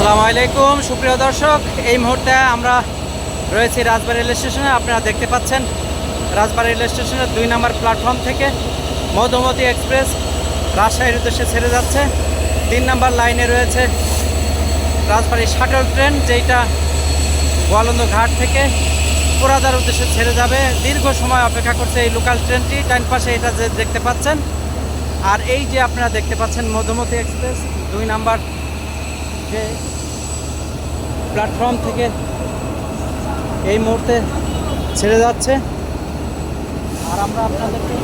আসসালামু আলাইকুম সুপ্রিয় দর্শক, এই মুহূর্তে আমরা রয়েছি রাজবাড়ী রেল স্টেশনে। আপনারা দেখতে পাচ্ছেন রাজবাড়ী রেল স্টেশনের 2 নম্বর প্ল্যাটফর্ম থেকে মধুমতি এক্সপ্রেস রাজশাহীর উদ্দেশ্যে ছেড়ে যাচ্ছে। 3 নম্বর লাইনে রয়েছে রাজবাড়ী শাটল ট্রেন, যেটা গোয়ালন্দ ঘাট থেকে পোড়াদার উদ্দেশ্যে ছেড়ে যাবে। দীর্ঘ সময় অপেক্ষা করছে এই লোকাল ট্রেনটি। ডান পাশে এটা যে দেখতে পাচ্ছেন, আর এই যে আপনারা দেখতে পাচ্ছেন মধুমতি এক্সপ্রেস 2 নম্বর যে প্ল্যাটফর্ম থেকে এই মুহূর্তে ছেড়ে যাচ্ছে। আর আমরা আপনাদেরকে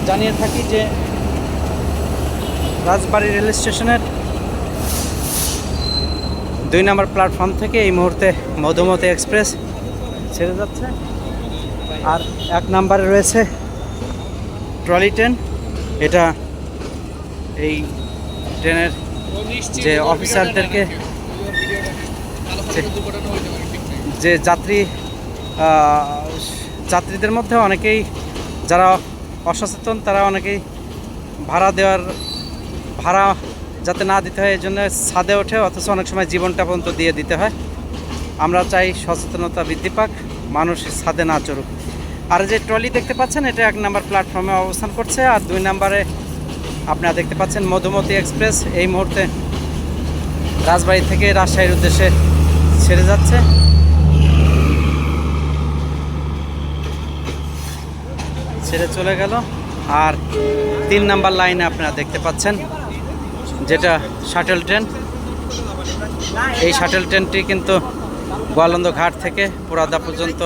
জানিয়ে থাকি যে রাজবাড়ী রেল স্টেশনের 2 নম্বর প্ল্যাটফর্ম থেকে এই মুহূর্তে মধুমতি এক্সপ্রেস ছেড়ে যাচ্ছে। আর 1 নম্বরে রয়েছে ট্রলি ট্রেন। এটা এই ট্রেনের যে অফিসারদেরকে যে যাত্রীদের মধ্যে অনেকেই যারা অসচেতন, তারা অনেকেই ভাড়া যাতে না দিতে হয় এই জন্য ছাদে ওঠে, অথচ অনেক সময় জীবনটা পর্যন্ত দিয়ে দিতে হয়। আমরা চাই সচেতনতা বৃদ্ধি পাক, মানুষ ছাদে না চড়ুক। আর যে ট্রলি দেখতে পাচ্ছেন, এটা 1 নম্বর প্ল্যাটফর্মে অবস্থান করছে। আর 2 নম্বরে আপনারা দেখতে পাচ্ছেন মধুমতি এক্সপ্রেস এই মুহূর্তে রাজবাড়ী থেকে রাজশাহীর উদ্দেশ্যে ছেড়ে যাচ্ছে। ছেড়ে চলে গেল। আর 3 নম্বর লাইনে আপনারা দেখতে পাচ্ছেন যেটা শাটল ট্রেন। এই শাটল ট্রেনটি কিন্তু গোয়ালন্দ ঘাট থেকে পোড়াদা পর্যন্ত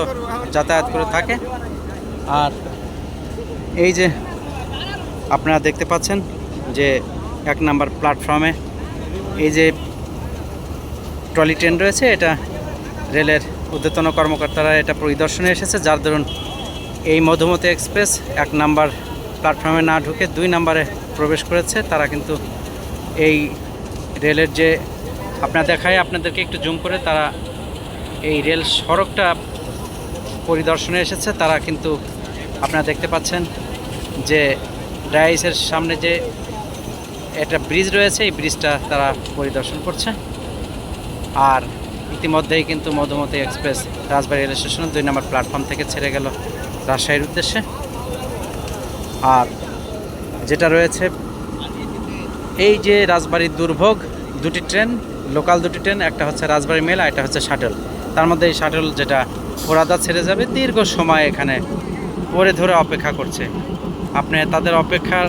যাতায়াত করে থাকে। আর এই যে আপনারা দেখতে পাচ্ছেন যে 1 নম্বর প্ল্যাটফর্মে এই যে ট্রলি ট্রেন রয়েছে, এটা রেলের ঊর্ধ্বতন কর্মকর্তারা এটা পরিদর্শনে এসেছে, যার দরুন এই মধুমতি এক্সপ্রেস 1 নম্বর প্ল্যাটফর্মে না ঢুকে 2 নম্বরে প্রবেশ করেছে। তারা কিন্তু এই রেলের যে আপনাদেরকে একটু জুম করে, তারা এই রেল সড়কটা পরিদর্শনে এসেছে। তারা কিন্তু আপনারা দেখতে পাচ্ছেন যে ডায়াইসের সামনে যে একটা ব্রিজ রয়েছে, এই ব্রিজটা তারা পরিদর্শন করছে। আর ইতিমধ্যেই কিন্তু মধুমতি এক্সপ্রেস রাজবাড়ী রেল স্টেশনের 2 নম্বর প্ল্যাটফর্ম থেকে ছেড়ে গেল রাজশাহীর উদ্দেশ্যে। আর যেটা রয়েছে এই যে রাজবাড়ির দুর্ভোগ, 2টি ট্রেন, লোকাল 2টি ট্রেন, একটা হচ্ছে রাজবাড়ী মেল আর একটা হচ্ছে শাটল। তার মধ্যে এই শাটল যেটা পোড়াদা ছেড়ে যাবে, দীর্ঘ সময় এখানে পরে ধরে অপেক্ষা করছে। আপনি তাদের অপেক্ষার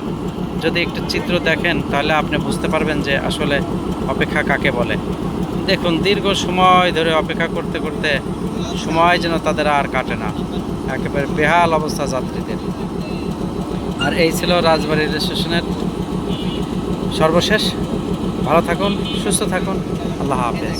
যদি একটু চিত্র দেখেন, তাহলে আপনি বুঝতে পারবেন যে আসলে অপেক্ষা কাকে বলে। দেখুন, দীর্ঘ সময় ধরে অপেক্ষা করতে করতে সময় যেন তাদের আর কাটে না, একেবারে বেহাল অবস্থা যাত্রীদের। আর এই ছিল রাজবাড়ী রেল স্টেশনের সর্বশেষ। ভালো থাকুন, সুস্থ থাকুন, আল্লাহ হাফেজ।